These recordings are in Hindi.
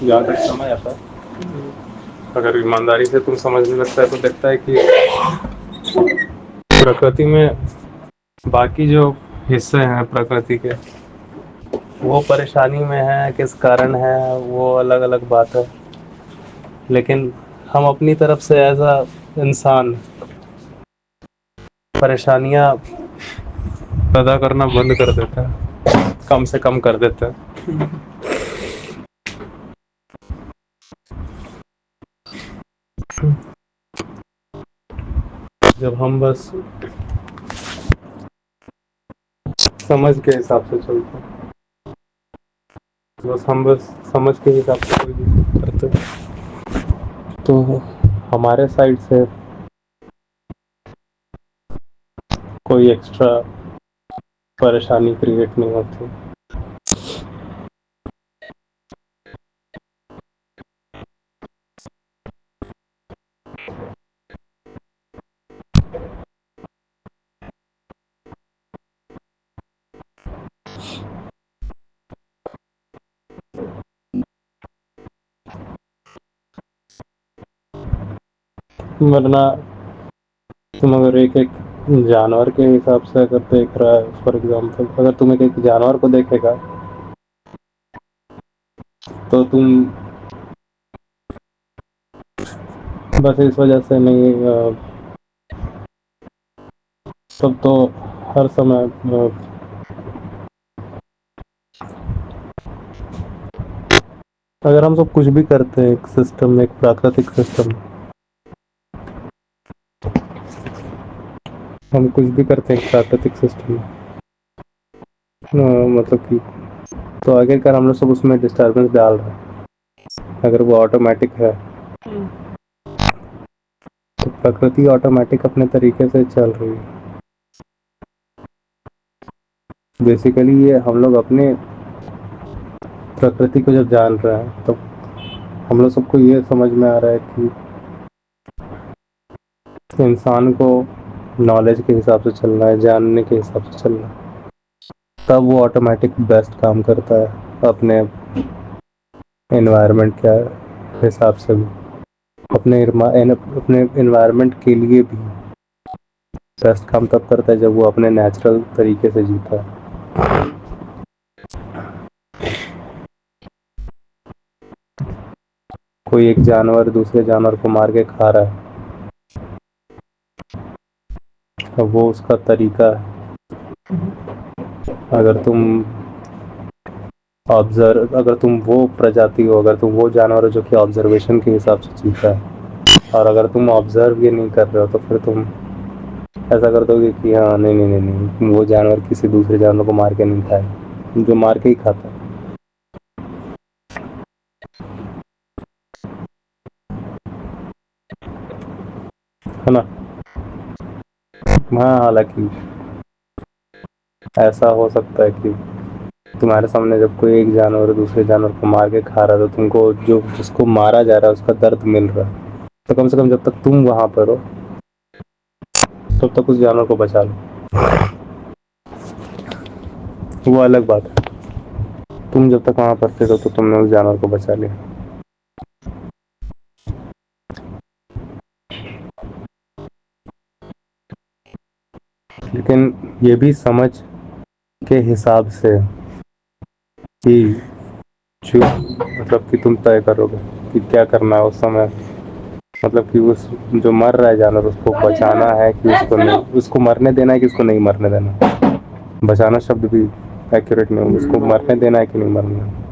जहाँ तक समझ आता है, अगर ईमानदारी से तुम समझने लगता है तो लगता है कि प्रकृति में बाकी जो हिस्से हैं प्रकृति के, वो परेशानी में है, किस कारण है वो अलग अलग बात है। लेकिन हम अपनी तरफ से एज अ इंसान परेशानियां पैदा करना बंद कर देते हैं, कम से कम कर देते हैं। जब हम बस समझ के हिसाब से चलते हैं, बस हम बस समझ के हिसाब से कोई भी चीज़ करते हैं, तो हमारे साइड से कोई एक्स्ट्रा परेशानी क्रिएट नहीं होती। वरना तुम अगर एक एक जानवर के हिसाब से अगर देख रहा है, फॉर एग्जाम्पल अगर तुम एक जानवर को देखेगा तो तुम बस इस वजह से नहीं सब तो हर समय अगर हम सब कुछ भी करते हैं एक सिस्टम में, एक प्राकृतिक सिस्टम, हम कुछ भी करते हैं एक प्राकृतिक सिस्टम में, मतलब कि तो आखिरकार हम लोग सब उसमें डिस्टर्बेंस डाल रहे हैं। अगर वो ऑटोमेटिक है तो प्रकृति ऑटोमेटिक अपने तरीके से चल रही है। बेसिकली ये हम लोग अपने प्रकृति को जब जान रहे हैं तो हम लोग सबको ये समझ में आ रहा है कि इंसान को नॉलेज के हिसाब से चलना है, जानने के हिसाब से चलना है, तब वो ऑटोमेटिक बेस्ट काम करता है अपने एनवायरनमेंट के हिसाब से भी, अपने अपने एनवायरनमेंट के लिए भी बेस्ट काम तब करता है जब वो अपने नेचुरल तरीके से जीता है। कोई एक जानवर दूसरे जानवर को मार के खा रहा है, अब वो उसका तरीका है। अगर तुम अगर तुम वो प्रजाति हो, अगर तुम वो जानवर हो जो कि ऑब्जर्वेशन के हिसाब से जीता है, और अगर तुम ऑब्जर्व ये नहीं कर रहे हो तो फिर तुम ऐसा कर दोगे कि हाँ नहीं नहीं नहीं नहीं, वो जानवर किसी दूसरे जानवर को मार के नहीं खाए, जो मार के ही खाता है ना। हाँ, हालांकि ऐसा हो सकता है कि तुम्हारे सामने जब कोई एक जानवर दूसरे जानवर को मार के खा रहा है तो तुमको जो जिसको मारा जा रहा है उसका दर्द मिल रहा है, तो कम से कम जब तक तुम वहां पर हो तब तक उस जानवर को बचा लो, वो अलग बात है। तुम जब तक वहां पर थे तो तुमने उस जानवर को बचा लिया। लेकिन ये भी समझ के हिसाब से कि जो मतलब कि तुम तय करोगे कि क्या करना है उस समय, मतलब कि उस जो मर रहा है जानवर उसको बचाना है कि उसको नहीं, उसको मरने देना है कि उसको नहीं मरने देना। बचाना शब्द भी एक्यूरेट नहीं होगा, उसको मरने देना है कि नहीं मरने देना,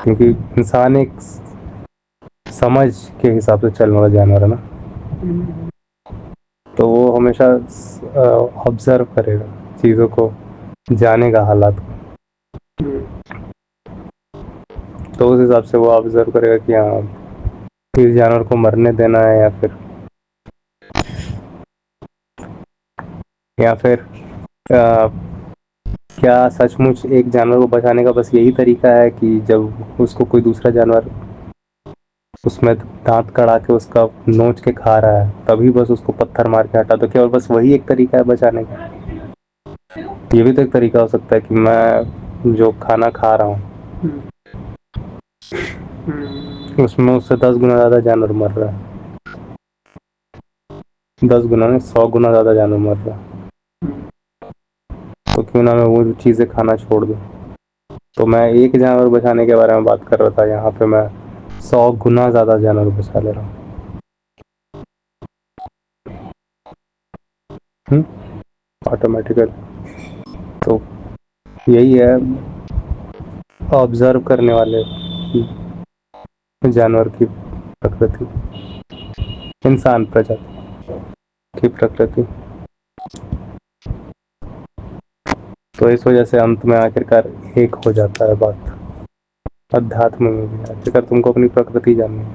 क्योंकि इंसान एक समझ के हिसाब से चलने वाला जानवर है ना, तो वो हमेशा ऑब्जर्व करेगा चीज़ों को, जानेगा हालात को, तो उस हिसाब से वो ऑब्जर्व करेगा कि हाँ इस जानवर को मरने देना है या फिर क्या सचमुच एक जानवर को बचाने का बस यही तरीका है कि जब उसको कोई दूसरा जानवर उसमें दांत कड़ा के उसका नोच के खा रहा है तभी बस उसको पत्थर मार के हटा दो, केवल बस वही एक तरीका है बचाने का। ये भी तो एक तरीका हो सकता है कि मैं जो खाना खा रहा हूँ उसमें उससे 10 गुना ज़्यादा जानवर मर रहा है, 10 गुना नहीं 100 गुना ज़्यादा जानवर मर रहा है। तो क्यों ना मैं वो चीज़ें खाना छोड़ दूँ। तो मैं एक जानवर बचाने के बारे में बात कर रहा था, यहाँ पे मैं 100 गुना ज़्यादा जानवर बचा ले रहा हूँ ऑटोमेटिकल। तो यही है ऑब्जर्व करने वाले जानवर की प्रकृति, इंसान प्रजाति की प्रकृति। तो इस वजह से अंत में आखिरकार एक हो जाता है बात। अध्यात्म में भी आखिरकार तुमको अपनी प्रकृति जाननी है,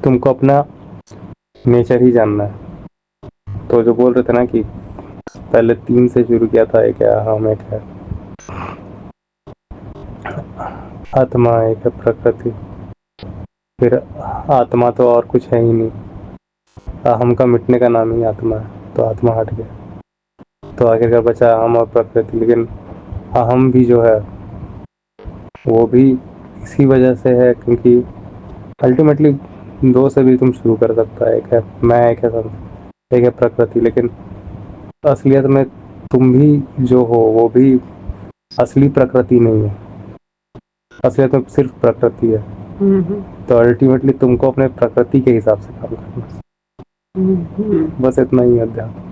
तुमको अपना नेचर ही जानना है। तो जो बोल रहे थे ना कि पहले 3 से शुरू किया था, एक है हम, एक है आत्मा, एक है प्रकृति, फिर आत्मा तो और कुछ है ही नहीं। अहम का मिटने का नाम ही आत्मा है, तो आत्मा हट गया तो आखिरकार बचा अहम और प्रकृति। लेकिन अहम भी जो है वो भी इसी वजह से है क्योंकि अल्टीमेटली 2 से भी तुम शुरू कर सकता है, एक है मैं, एक है प्रकृति। लेकिन असलियत में तुम भी जो हो वो भी असली प्रकृति नहीं है, असलियत में सिर्फ प्रकृति है। तो अल्टीमेटली तुमको अपने प्रकृति के हिसाब से काम करना है। बस इतना ही है अध्यात्म।